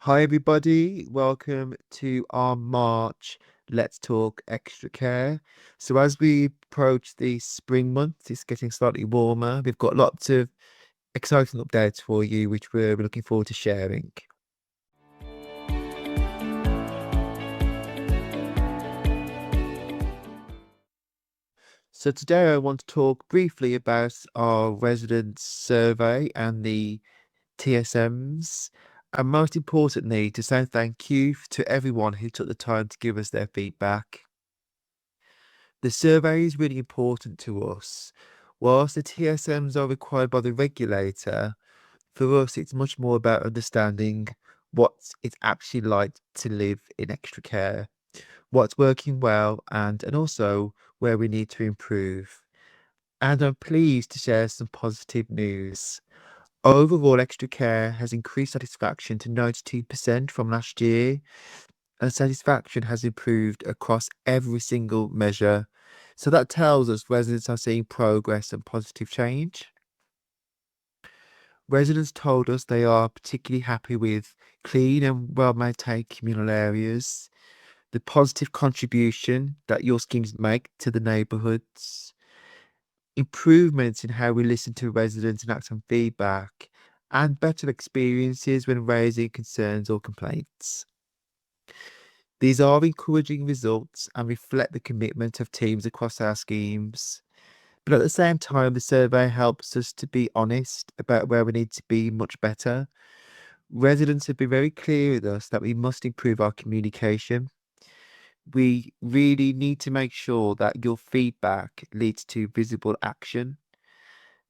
Hi, everybody. Welcome to our March Let's Talk Extra Care. So, as we approach the spring months, it's getting slightly warmer. We've got lots of exciting updates for you, which we're looking forward to sharing. So, today I want to talk briefly about our residents survey and the TSMs, and most importantly, to say thank you to everyone who took the time to give us their feedback. The survey is really important to us. Whilst the TSMs are required by the regulator, for us it's much more about understanding what it's actually like to live in extra care, what's working well, and also where we need to improve. And I'm pleased to share some positive news. Overall, extra care has increased satisfaction to 92% from last year, and satisfaction has improved across every single measure. So that tells us residents are seeing progress and positive change. Residents told us they are particularly happy with clean and well-maintained communal areas, the positive contribution that your schemes make to the neighbourhoods, improvements in how we listen to residents and act on feedback, and better experiences when raising concerns or complaints. These are encouraging results and reflect the commitment of teams across our schemes. But at the same time, the survey helps us to be honest about where we need to be much better. Residents have been very clear with us that we must improve our communication. We really need to make sure that your feedback leads to visible action,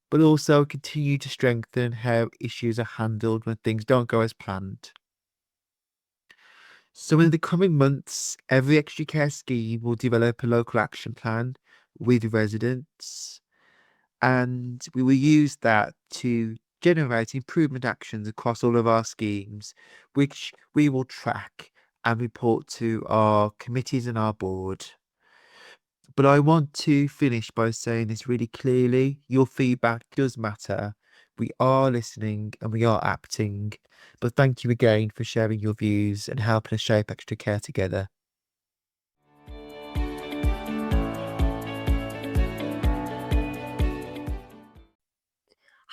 but also continue to strengthen how issues are handled when things don't go as planned. So, in the coming months, every extra care scheme will develop a local action plan with residents, and we will use that to generate improvement actions across all of our schemes, which we will track and report to our committees and our board. But I want to finish by saying this really clearly. Your feedback does matter. We are listening and we are acting. But thank you again for sharing your views and helping us shape extra care together.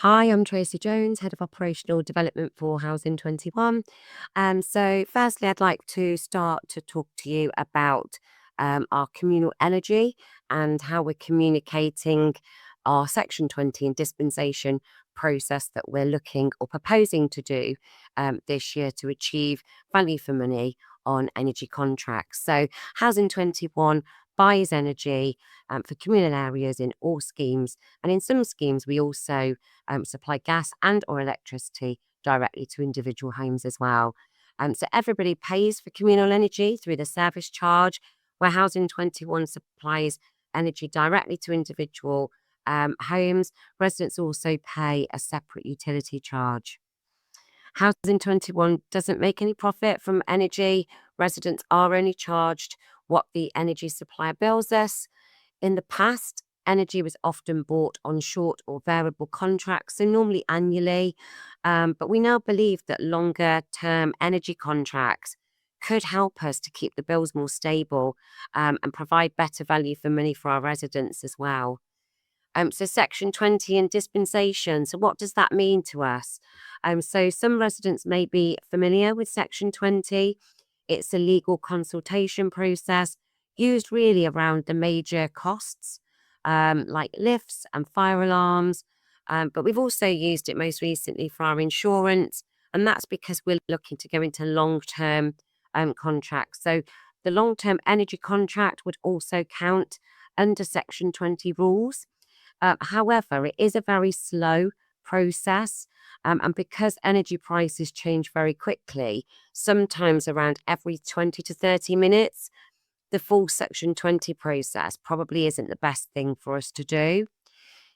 Hi, I'm Tracy Jones, Head of Operational Development for Housing 21. So firstly, I'd like to start to talk to you about our communal energy and how we're communicating our Section 20 and dispensation process that we're looking or proposing to do this year to achieve value for money on energy contracts. So Housing 21 buys energy for communal areas in all schemes, and in some schemes we also supply gas and or electricity directly to individual homes as well. So everybody pays for communal energy through the service charge, where Housing 21 supplies energy directly to individual homes. Residents also pay a separate utility charge. Housing 21 doesn't make any profit from energy. Residents are only charged what the energy supplier bills us. In the past, energy was often bought on short or variable contracts, so normally annually. But we now believe that longer term energy contracts could help us to keep the bills more stable and provide better value for money for our residents as well. So Section 20 and dispensation. So what does that mean to us? So some residents may be familiar with Section 20. It's a legal consultation process used really around the major costs, like lifts and fire alarms. But we've also used it most recently for our insurance, and that's because we're looking to go into long-term contracts. So the long-term energy contract would also count under Section 20 rules. However, it is a very slow process, and because energy prices change very quickly, sometimes around every 20 to 30 minutes, the full Section 20 process probably isn't the best thing for us to do.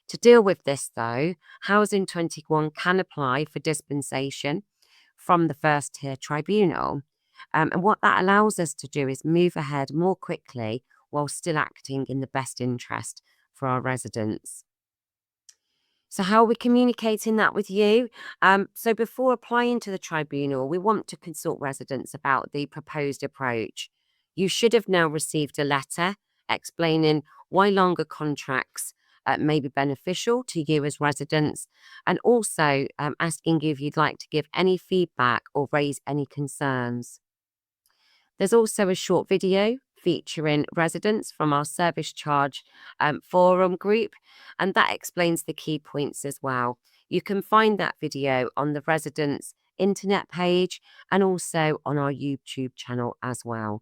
To deal with this, though, Housing 21 can apply for dispensation from the first tier tribunal. And what that allows us to do is move ahead more quickly while still acting in the best interest for our residents. So how are we communicating that with you? So before applying to the tribunal, we want to consult residents about the proposed approach. You should have now received a letter explaining why longer contracts may be beneficial to you as residents, and also asking you if you'd like to give any feedback or raise any concerns. There's also a short video featuring residents from our service charge forum group, and that explains the key points as well. You can find that video on the residents' internet page and also on our YouTube channel as well.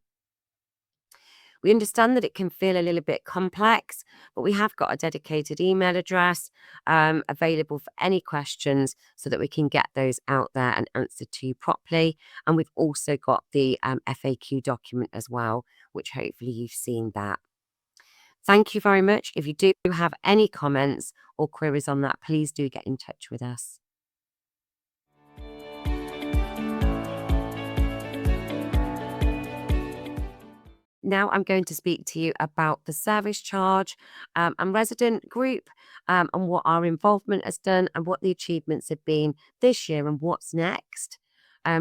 We understand that it can feel a little bit complex, but we have got a dedicated email address available for any questions so that we can get those out there and answered to you properly. And we've also got the FAQ document as well, which hopefully you've seen that. Thank you very much. If you do have any comments or queries on that, please do get in touch with us. Now I'm going to speak to you about the service charge and resident group and what our involvement has done and what the achievements have been this year and what's next.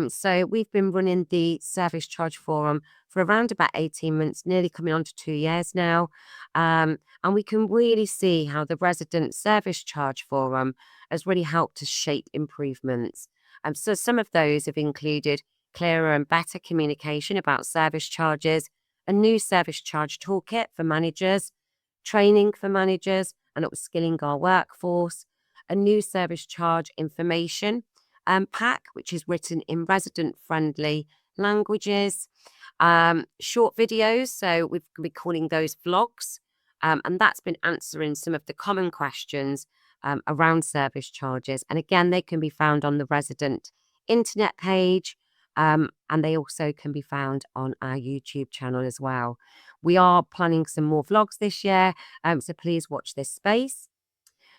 So we've been running the service charge forum for around about 18 months, nearly coming on to 2 years now. And we can really see how the resident service charge forum has really helped to shape improvements. So some of those have included clearer and better communication about service charges, a new service charge toolkit for managers, training for managers and upskilling our workforce, a new service charge information pack, which is written in resident-friendly languages, short videos, so we've been calling those vlogs, and that's been answering some of the common questions around service charges. And again, they can be found on the resident internet page, and they also can be found on our YouTube channel as well. We are planning some more vlogs this year, so please watch this space.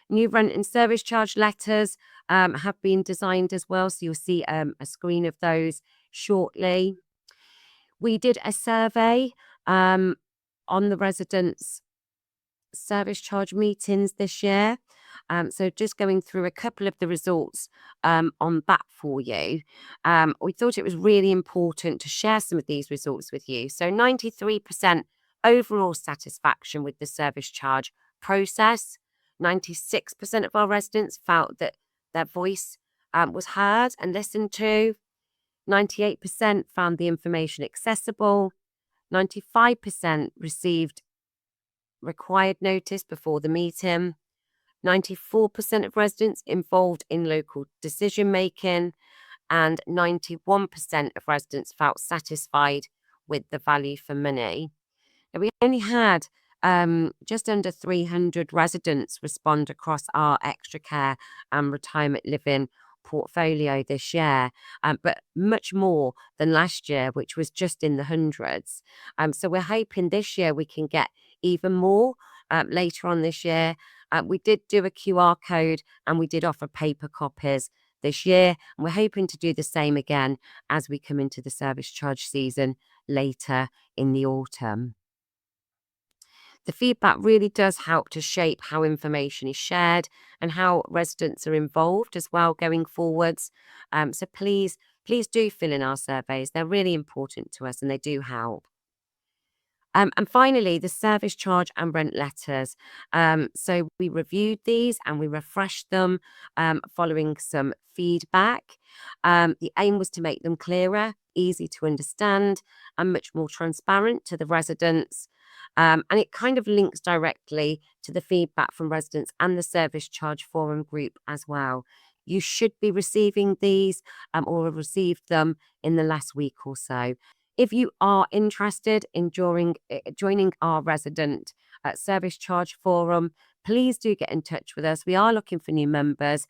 New rent and service charge letters have been designed as well, so you'll see a screen of those shortly. We did a survey on the residents' service charge meetings this year. So just going through a couple of the results on that for you. We thought it was really important to share some of these results with you. So 93% overall satisfaction with the service charge process. 96% of our residents felt that their voice was heard and listened to. 98% found the information accessible. 95% received required notice before the meeting. 94% of residents involved in local decision making, and 91% of residents felt satisfied with the value for money. Now, we only had just under 300 residents respond across our extra care and retirement living portfolio this year, but much more than last year, which was just in the hundreds. So we're hoping this year we can get even more later on this year. We did do a QR code and we did offer paper copies this year, and we're hoping to do the same again as we come into the service charge season later in the autumn. The feedback really does help to shape how information is shared and how residents are involved as well going forwards. So please do fill in our surveys. They're really important to us and they do help. And finally, the service charge and rent letters. So we reviewed these and we refreshed them following some feedback. The aim was to make them clearer, easy to understand, and much more transparent to the residents. And it kind of links directly to the feedback from residents and the service charge forum group as well. You should be receiving these or have received them in the last week or so. If you are interested in joining our resident service charge forum, please do get in touch with us. We are looking for new members.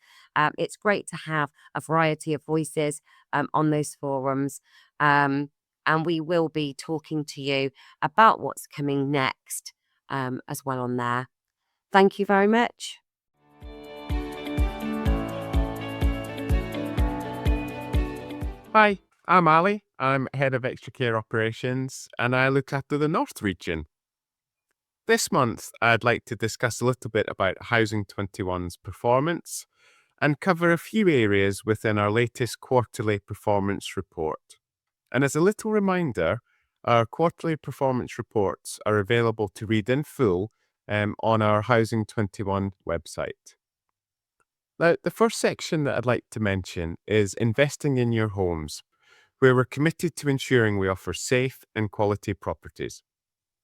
It's great to have a variety of voices on those forums. And we will be talking to you about what's coming next as well on there. Thank you very much. Hi, I'm Ali. I'm head of extra care operations and I look after the North region. This month, I'd like to discuss a little bit about Housing 21's performance and cover a few areas within our latest quarterly performance report. And as a little reminder, our quarterly performance reports are available to read in full on our Housing 21 website. Now, the first section that I'd like to mention is investing in your homes, where we're committed to ensuring we offer safe and quality properties.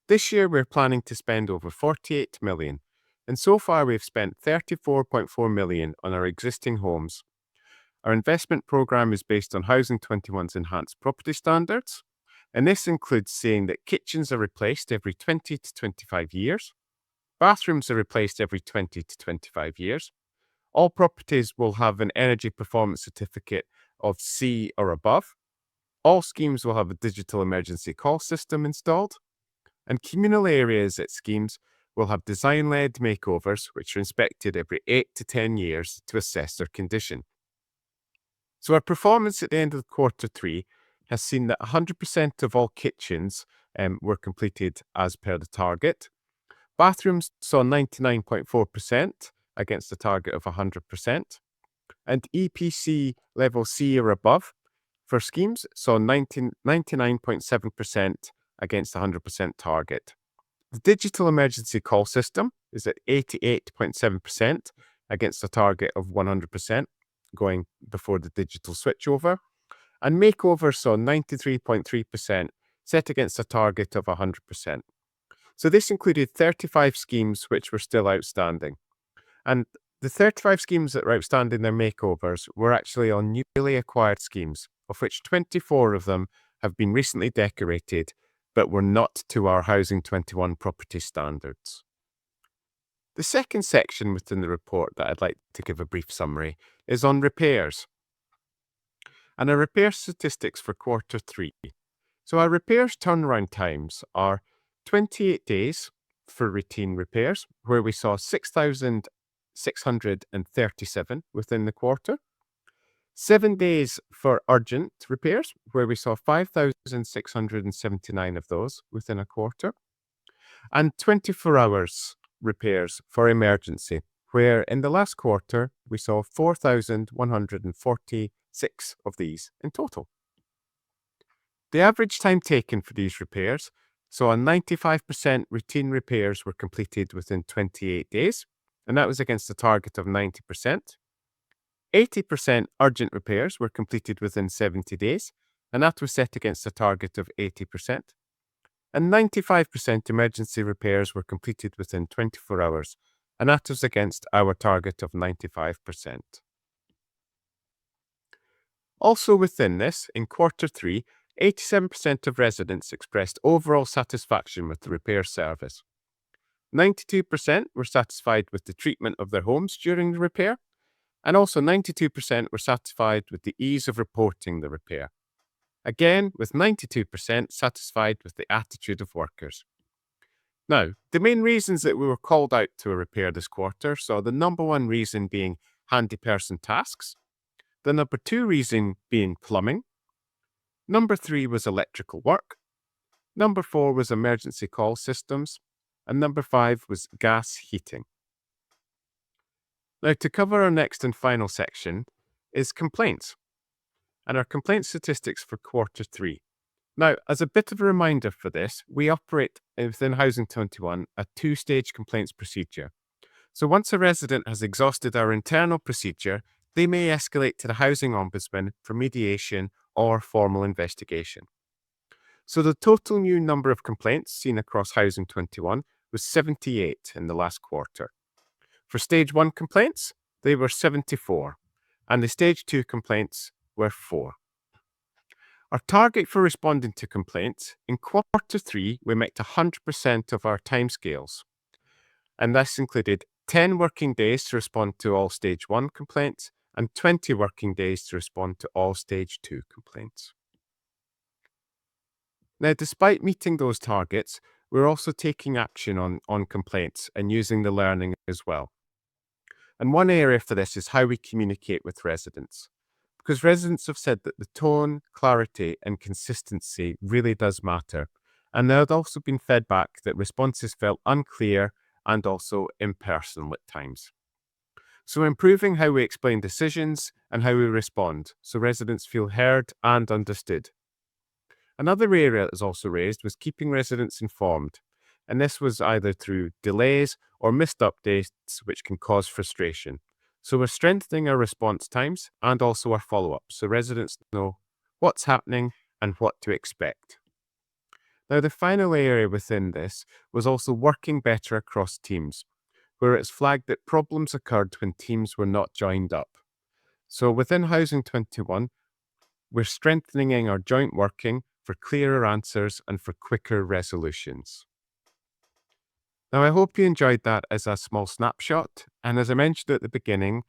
This year, we're planning to spend over 48 million, and so far we've spent 34.4 million on our existing homes. Our investment programme is based on Housing 21's enhanced property standards, and this includes seeing that kitchens are replaced every 20 to 25 years, bathrooms are replaced every 20 to 25 years. All properties will have an energy performance certificate of C or above. All schemes will have a digital emergency call system installed. And communal areas at schemes will have design-led makeovers, which are inspected every 8 to 10 years to assess their condition. So our performance at the end of quarter 3 has seen that 100% of all kitchens were completed as per the target. Bathrooms saw 99.4% against a target of 100%. And EPC level C or above for schemes saw 99.7% against 100% target. The digital emergency call system is at 88.7% against a target of 100% going before the digital switchover. And makeovers saw 93.3% set against a target of 100%. So this included 35 schemes which were still outstanding. And the 35 schemes that were outstanding their makeovers were actually on newly acquired schemes, of which 24 of them have been recently decorated, but were not to our Housing 21 property standards. The second section within the report that I'd like to give a brief summary is on repairs. And our repair statistics for quarter 3. So our repairs turnaround times are 28 days for routine repairs, where we saw 6,637 within the quarter. 7 days for urgent repairs, where we saw 5,679 of those within a quarter. And 24 hours repairs for emergency, where in the last quarter we saw 4,146 of these in total. The average time taken for these repairs saw 95% routine repairs were completed within 28 days, and that was against a target of 90%. 80% urgent repairs were completed within 70 days, and that was set against a target of 80%. And 95% emergency repairs were completed within 24 hours, and that was against our target of 95%. Also within this, in quarter 3, 87% of residents expressed overall satisfaction with the repair service. 92% were satisfied with the treatment of their homes during the repair, and also 92% were satisfied with the ease of reporting the repair. Again, with 92% satisfied with the attitude of workers. Now, the main reasons that we were called out to a repair this quarter saw the number 1 reason being handy person tasks, the number 2 reason being plumbing, number 3 was electrical work, number 4 was emergency call systems, and number 5 was gas heating. Now, to cover our next and final section is complaints, and our complaint statistics for quarter 3. Now, as a bit of a reminder for this, we operate within Housing 21 a 2-stage complaints procedure. So once a resident has exhausted our internal procedure, they may escalate to the Housing Ombudsman for mediation or formal investigation. So the total new number of complaints seen across Housing 21 was 78 in the last quarter. For Stage 1 complaints, they were 74, and the Stage 2 complaints were 4. Our target for responding to complaints, in quarter 3, we met 100% of our timescales, and this included 10 working days to respond to all Stage 1 complaints and 20 working days to respond to all Stage 2 complaints. Now, despite meeting those targets, we're also taking action on complaints and using the learning as well. And one area for this is how we communicate with residents, because residents have said that the tone, clarity, and consistency really does matter, And there had also been feedback that responses felt unclear and also impersonal at times. So improving how we explain decisions and how we respond so residents feel heard and understood. Another area that was also raised was keeping residents informed, and this was either through delays or missed updates, which can cause frustration. So we're strengthening our response times and also our follow-up so residents know what's happening and what to expect. Now, the final area within this was also working better across teams, where it's flagged that problems occurred when teams were not joined up. So within Housing 21, we're strengthening our joint working for clearer answers and for quicker resolutions. Now, I hope you enjoyed that as a small snapshot. And as I mentioned at the beginning,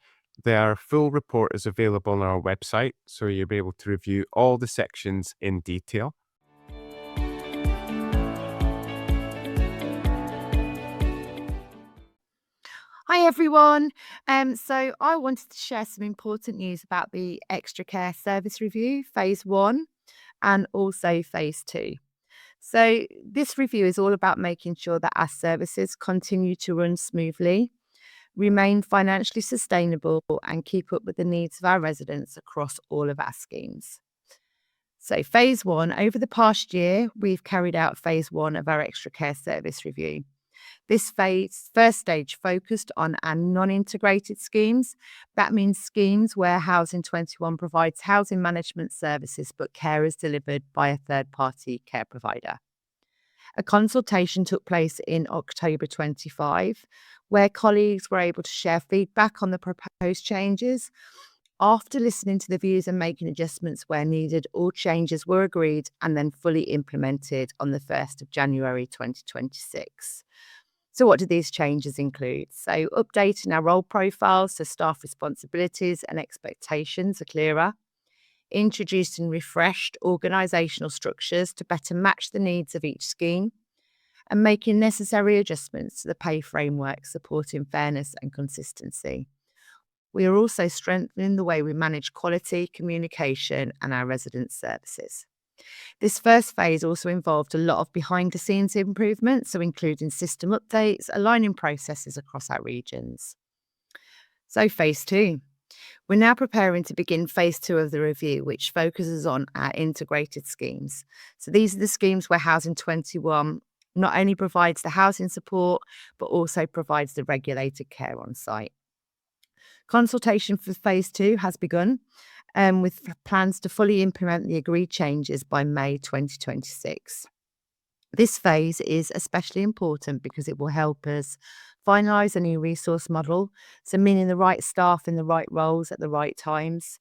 their full report is available on our website, so you'll be able to review all the sections in detail. Hi everyone. So I wanted to share some important news about the Extra Care Service Review, Phase 1 and also Phase 2. So this review is all about making sure that our services continue to run smoothly, remain financially sustainable and keep up with the needs of our residents across all of our schemes. So Phase 1, over the past year, we've carried out Phase 1 of our Extra Care Service Review. This first stage focused on our non-integrated schemes. That means schemes where Housing 21 provides housing management services, but care is delivered by a third-party care provider. A consultation took place in October 25, where colleagues were able to share feedback on the proposed changes. After listening to the views and making adjustments where needed, all changes were agreed and then fully implemented on the 1st of January 2026. So what do these changes include? So updating our role profiles so staff responsibilities and expectations are clearer, introducing refreshed organisational structures to better match the needs of each scheme, and making necessary adjustments to the pay framework supporting fairness and consistency. We are also strengthening the way we manage quality, communication and our resident services. This first phase also involved a lot of behind-the-scenes improvements, so including system updates, aligning processes across our regions. So Phase 2. We're now preparing to begin Phase 2 of the review, which focuses on our integrated schemes. So these are the schemes where Housing 21 not only provides the housing support, but also provides the regulated care on site. Consultation for Phase 2 has begun, with plans to fully implement the agreed changes by May 2026. This phase is especially important because it will help us finalise a new resource model, so meaning the right staff in the right roles at the right times,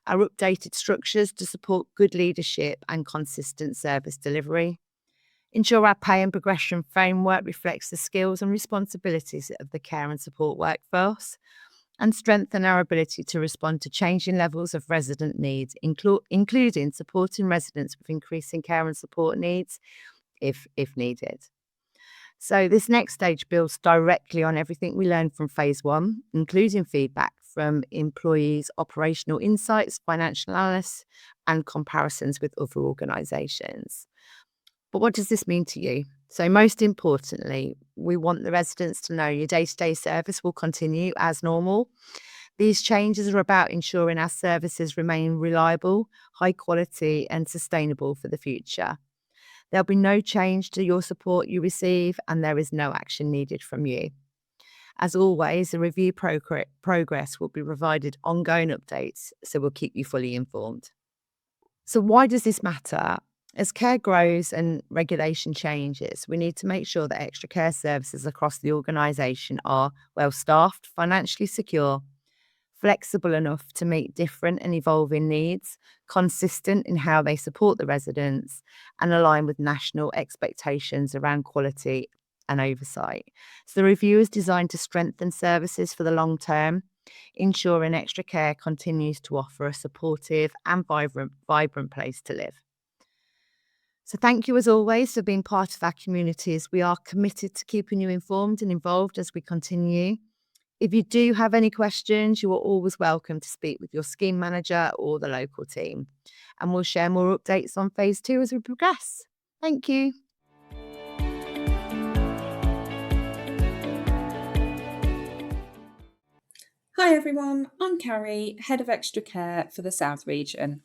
our updated structures to support good leadership and consistent service delivery, ensure our pay and progression framework reflects the skills and responsibilities of the care and support workforce, and strengthen our ability to respond to changing levels of resident needs, including supporting residents with increasing care and support needs if needed. So this next stage builds directly on everything we learned from Phase 1, including feedback from employees, operational insights, financial analysis, and comparisons with other organisations. But what does this mean to you? So most importantly, we want the residents to know your day-to-day service will continue as normal. These changes are about ensuring our services remain reliable, high quality and sustainable for the future. There'll be no change to your support you receive and there is no action needed from you. As always, the review progress will be provided ongoing updates, so we'll keep you fully informed. So why does this matter? As care grows and regulation changes, we need to make sure that extra care services across the organisation are well staffed, financially secure, flexible enough to meet different and evolving needs, consistent in how they support the residents, and align with national expectations around quality and oversight. So the review is designed to strengthen services for the long term, ensuring extra care continues to offer a supportive and vibrant place to live. So thank you as always for being part of our communities. We are committed to keeping you informed and involved as we continue. If you do have any questions, you are always welcome to speak with your scheme manager or the local team. And we'll share more updates on Phase 2 as we progress. Thank you. Hi everyone, I'm Carrie, Head of Extra Care for the South Region.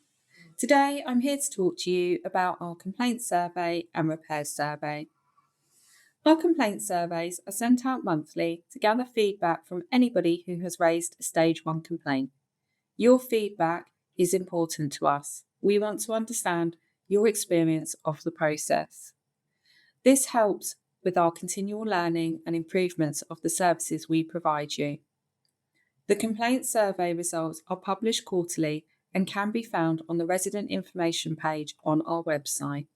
Today I'm here to talk to you about our complaint survey and repairs survey. Our complaint surveys are sent out monthly to gather feedback from anybody who has raised a Stage 1 complaint. Your feedback is important to us. We want to understand your experience of the process. This helps with our continual learning and improvements of the services we provide you. The complaint survey results are published quarterly and can be found on the resident information page on our website.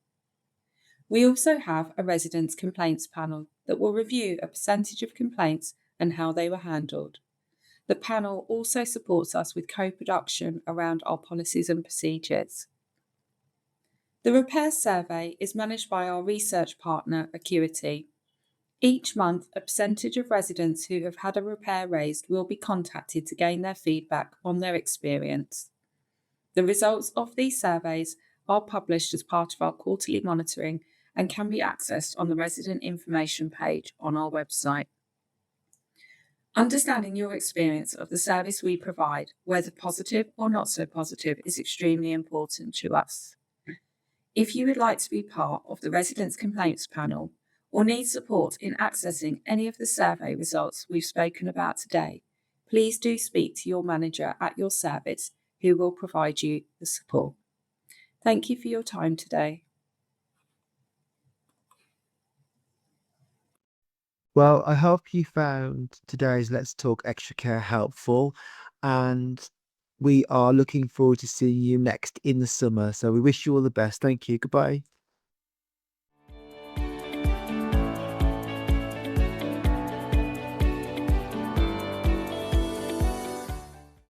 We also have a residents' complaints panel that will review a percentage of complaints and how they were handled. The panel also supports us with co-production around our policies and procedures. The repairs survey is managed by our research partner, Acuity. Each month, a percentage of residents who have had a repair raised will be contacted to gain their feedback on their experience. The results of these surveys are published as part of our quarterly monitoring and can be accessed on the resident information page on our website. Understanding your experience of the service we provide, whether positive or not so positive, is extremely important to us. If you would like to be part of the Residents' Complaints Panel or need support in accessing any of the survey results we've spoken about today, please do speak to your manager at your service who will provide you the support. Thank you for your time today. Well, I hope you found today's Let's Talk Extra Care helpful, and we are looking forward to seeing you next in the summer. So we wish you all the best. Thank you. Goodbye.